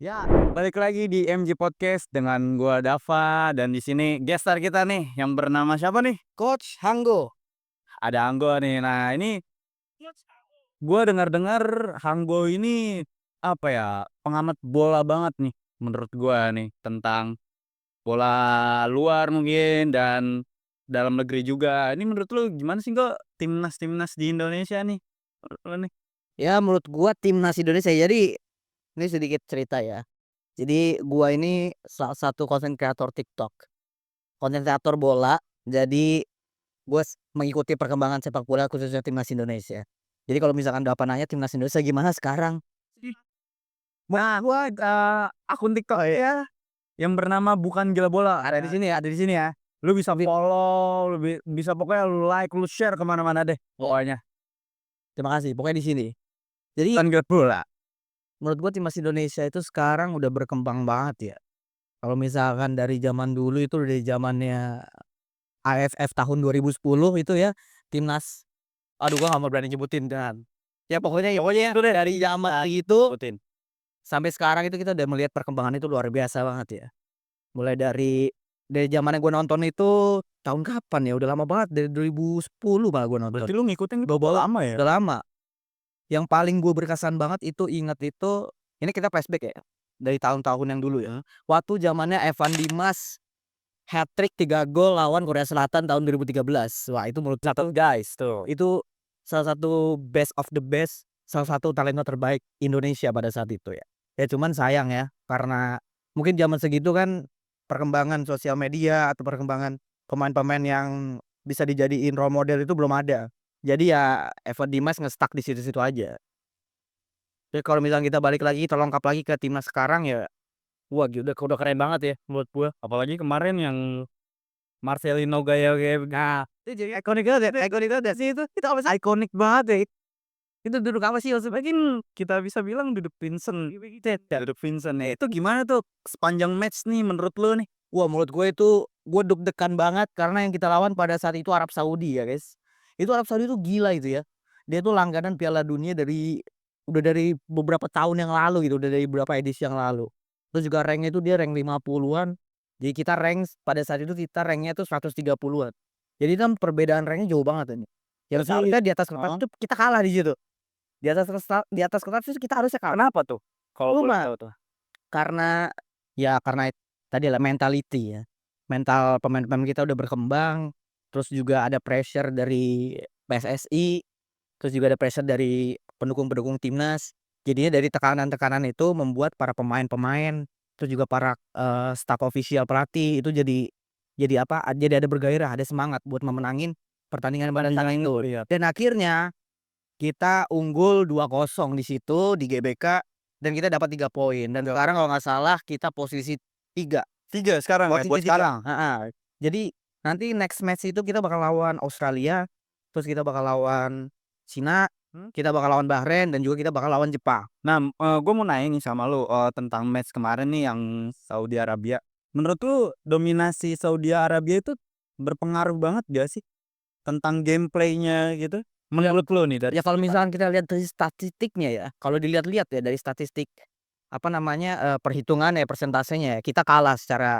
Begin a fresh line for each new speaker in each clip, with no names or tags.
Ya, balik lagi di MJ Podcast dengan gua Dava dan di sini guest star kita nih yang bernama siapa nih?
Coach Hanggo.
Ada Anggo nih. Nah, ini gua dengar-dengar Hanggo ini apa ya, pengamat bola banget nih menurut gua nih tentang bola luar mungkin dan dalam negeri juga. Ini menurut lu gimana sih, Nggo, timnas-timnas di Indonesia nih? Menurut lu nih?
Ya menurut gua timnas Indonesia. Jadi ini sedikit cerita ya. Jadi gua ini salah satu konten kreator TikTok, konten kreator bola. Jadi gua mengikuti perkembangan sepak bola khususnya timnas Indonesia. Jadi kalau misalkan Bapak nanya timnas Indonesia gimana sekarang?
Nah, gua, akun TikTok ya yang bernama Bukan Gila Bola,
Ada di sini ya.
ada di sini ya. Lu bisa follow, lu bisa pokoknya lu like, lu share ke mana-mana deh
Ya,
pokoknya.
terima kasih. Pokoknya di sini. Jadi
Bukan Gila Bola.
menurut gua timnas Indonesia itu sekarang udah berkembang banget ya. Kalau misalkan dari zaman dulu itu dari zamannya AFF tahun 2010 itu ya, timnas. Aduh gua nggak mau berani nyebutin dan ya pokoknya itu deh dari zaman itu
Sebutin.
sampai sekarang itu kita udah melihat perkembangan itu luar biasa banget ya. Mulai dari zamannya gua nonton itu tahun kapan ya, udah lama banget dari 2010 malah gua nonton.
Berarti lu ngikutin
Bobola
lama ya?
udah lama. Yang paling gua berkesan banget itu inget itu, ini kita flashback ya, dari tahun-tahun yang dulu ya. Waktu zamannya Evan Dimas hat-trick 3 gol lawan Korea Selatan tahun 2013. Wah itu menurut
Catat guys tuh.
itu salah satu best of the best, salah satu talenta terbaik Indonesia pada saat itu ya. Ya cuman sayang ya, karena mungkin zaman segitu kan perkembangan sosial media atau perkembangan pemain-pemain yang bisa dijadiin role model itu belum ada. Jadi ya Evan Dimas nge-stuck di situ-situ aja. Tapi kalau misalnya kita balik lagi, kita lengkap lagi ke timnas sekarang ya, wah udah keren banget ya menurut gua.
Apalagi kemarin yang Marcelino gaya-gaya
Nah, itu jadi ikonik banget sih itu apa sih?
ikonik banget ya.
Itu duduk apa sih maksudnya?
Mungkin kita bisa bilang duduk Vincent. Duduk Vincent ya. Itu gimana tuh sepanjang match nih menurut lu nih?
Wah menurut gue itu, gue deg-degan banget karena yang kita lawan pada saat itu Arab Saudi ya guys. Itu Arab Saudi itu gila itu ya. Dia tuh langganan Piala Dunia udah dari beberapa tahun yang lalu gitu, udah dari beberapa edisi yang lalu. Terus juga rank-nya itu dia rank 50-an. Jadi kita rank pada saat itu kita ranknya tuh 130-an. Jadi kan perbedaan ranknya jauh banget ini. Yang
Berarti
seharusnya di atas kertas
heeh,
itu kita kalah di situ. Di atas kertas itu kita harusnya kalah.
kenapa tuh? Kalau boleh
Cuma
tahu tuh.
karena, ya karena tadi lah mentality ya. Mental pemain-pemain kita udah berkembang, terus juga ada pressure dari PSSI, terus juga ada pressure dari pendukung-pendukung timnas. Jadinya dari tekanan-tekanan itu membuat para pemain-pemain, terus juga para, staf ofisial pelatih itu jadi apa, jadi ada bergairah, ada semangat buat memenangin pertandingan pada saat
Pertandingan
itu.
iya.
Dan akhirnya kita unggul 2-0 di situ di GBK dan kita dapat 3 poin dan
Iya.
sekarang kalau nggak salah kita posisi 3.
3 sekarang ya
Posisi
buat
3
sekarang?
heeh. Jadi nanti next match itu kita bakal lawan Australia, terus kita bakal lawan Cina,
Hmm.
kita bakal lawan Bahrain dan juga kita bakal lawan Jepang.
Nah, gue mau nanya nih sama lu, tentang match kemarin nih yang Saudi Arabia. Menurut lu dominasi Saudi Arabia itu berpengaruh banget gak sih tentang gameplay-nya gitu?
Ya
Menurut lu nih dari
ya kalau
segi
misalkan kita lihat dari statistiknya ya, kalau dilihat-lihat ya dari statistik, apa namanya, perhitungan ya persentasenya ya, kita kalah secara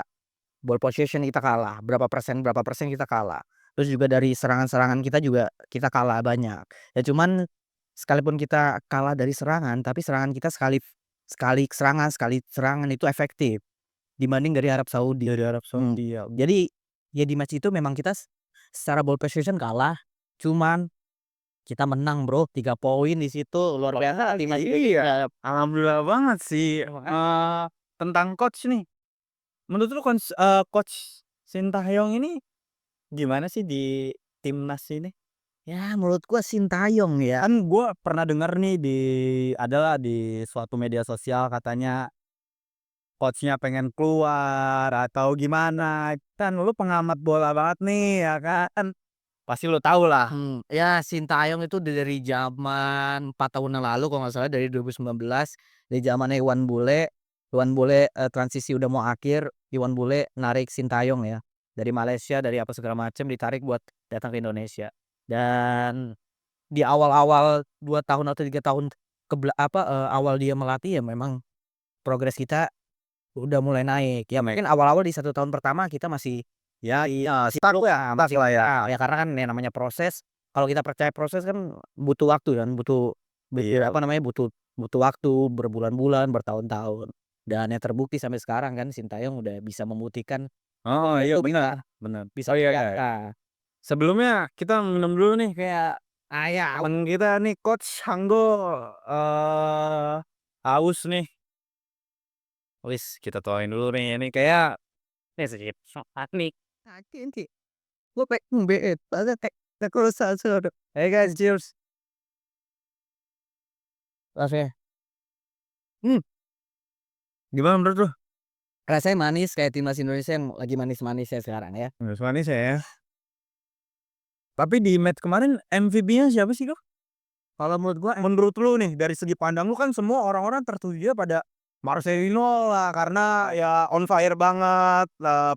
ball possession kita kalah, berapa persen kita kalah. Terus juga dari serangan-serangan kita juga kita kalah banyak. Ya cuman sekalipun kita kalah dari serangan, tapi serangan kita sekali sekali serangan itu efektif dibanding dari Arab Saudi.
dari Arab
Mmm.
Saudi ya?
Jadi ya di match itu memang kita secara ball possession kalah, cuman kita menang Bro, 3 poin di situ luar biasa di match itu
Iya,
ya.
alhamdulillah banget sih, tentang coach nih. Menurut lu coach Sintayong ini gimana sih di timnas ini?
Ya menurut gua Sintayong ya.
Kan gue pernah denger nih adalah di suatu media sosial katanya coach-nya pengen keluar atau gimana. Kan lu pengamat bola banget nih ya kan, pasti lu tahu lah.
Ya Sintayong itu dari zaman 4 tahun yang lalu kalau nggak salah dari 2019, dari zamannya Iwan Bule, transisi udah mau akhir, Iwan Bule narik Sintayong ya, dari Malaysia, dari apa segala macam ditarik buat datang ke Indonesia. Dan di awal-awal 2 tahun atau 3 tahun awal dia melatih ya memang progres kita udah mulai naik. Ya mungkin awal-awal di 1 tahun pertama kita masih ya stuck ya, masih lah ya. Ya karena kan yang namanya proses, kalau kita percaya proses kan butuh waktu kan, butuh apa namanya, butuh waktu berbulan-bulan, bertahun-tahun. Dan yang terbukti sampai sekarang kan Sintayong udah bisa membuktikan
Oh iya
itu
benar, benar.
bisa
Oh iya, iya.
ternyata.
Sebelumnya kita minum dulu nih kayak
Ya
temen kita nih Coach Hanggo haus nih. Wis kita tuain dulu nih ini kayak nih sedikit nih.
nanti gue pengen BT banget kayak kalau satu.
Hey guys, cheers.
Rasanya
Gimana menurut lu?
rasanya manis kayak timnas Indonesia yang lagi manis-manisnya sekarang ya.
Manis ya. Tapi di match kemarin MVP-nya siapa sih kok?
Kalau menurut gua
Menurut lu nih dari segi pandang lu kan semua orang-orang tertuju pada Marcelino lah karena ya on fire banget,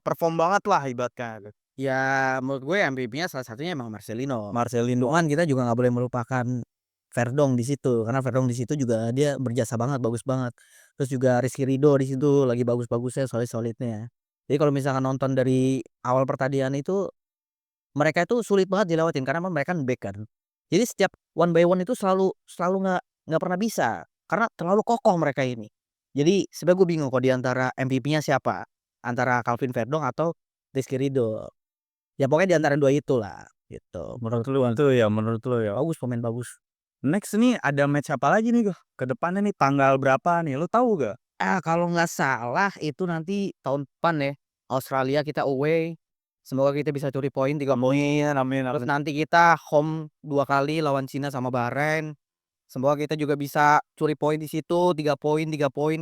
perform banget lah ibaratnya.
ya menurut gue MVP-nya salah satunya emang Marcelino.
Marcelino.
Cuman kita juga nggak boleh melupakan Verdong di situ karena Verdong di situ juga dia berjasa banget, bagus banget. Terus juga Rizky Ridho di situ lagi bagus-bagusnya, solid-solidnya. Jadi kalau misalkan nonton dari awal pertandingan itu mereka itu sulit banget dilewatin karena memang mereka kan back kan. Jadi setiap one by one itu selalu nggak pernah bisa karena terlalu kokoh mereka ini. Jadi sebenarnya gue bingung kok di antara MVP-nya siapa, antara Calvin Verdong atau Rizky Ridho. Ya pokoknya di antara 2 itulah, gitu.
Menurut lu itu ya, menurut lu ya.
Bagus, pemain bagus.
Next nih ada match apa lagi nih kok? Ke depannya nih tanggal berapa nih? Lu tahu gak?
Kalau nggak salah itu nanti tahun depan ya, Australia kita away. Semoga kita bisa curi poin 3 poin.
Amin,
Terus
amin.
nanti kita home 2 kali lawan Cina sama Bahrain. Semoga kita juga bisa curi poin di situ 3 poin.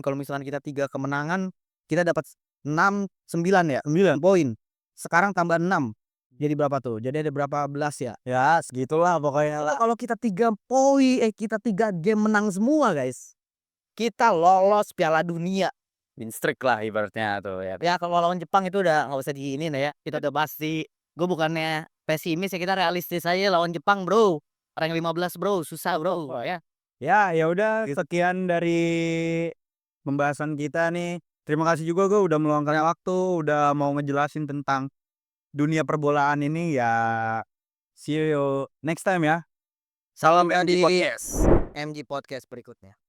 Kalau misalkan kita 3 kemenangan, kita dapat 6, 9 ya? 9 poin. Sekarang tambah 6. Jadi berapa tuh? Jadi ada berapa belas ya?
Ya segitulah pokoknya lah.
Kalau kita 3 poin, kita 3 game menang semua guys. Kita lolos Piala Dunia.
Win streak lah ibaratnya tuh ya.
Ya kalau lawan Jepang itu udah nggak usah diinin ya. Kita udah pasti. Gue bukannya pesimis ya, kita realistis aja lawan Jepang bro. Rank 15 bro, susah bro ya.
Ya udah sekian dari pembahasan kita nih. Terima kasih juga gue udah meluangkan waktu, udah mau ngejelasin tentang dunia perbolaan ini ya. See you next time ya.
Salam MG Podcast. MG Podcast berikutnya.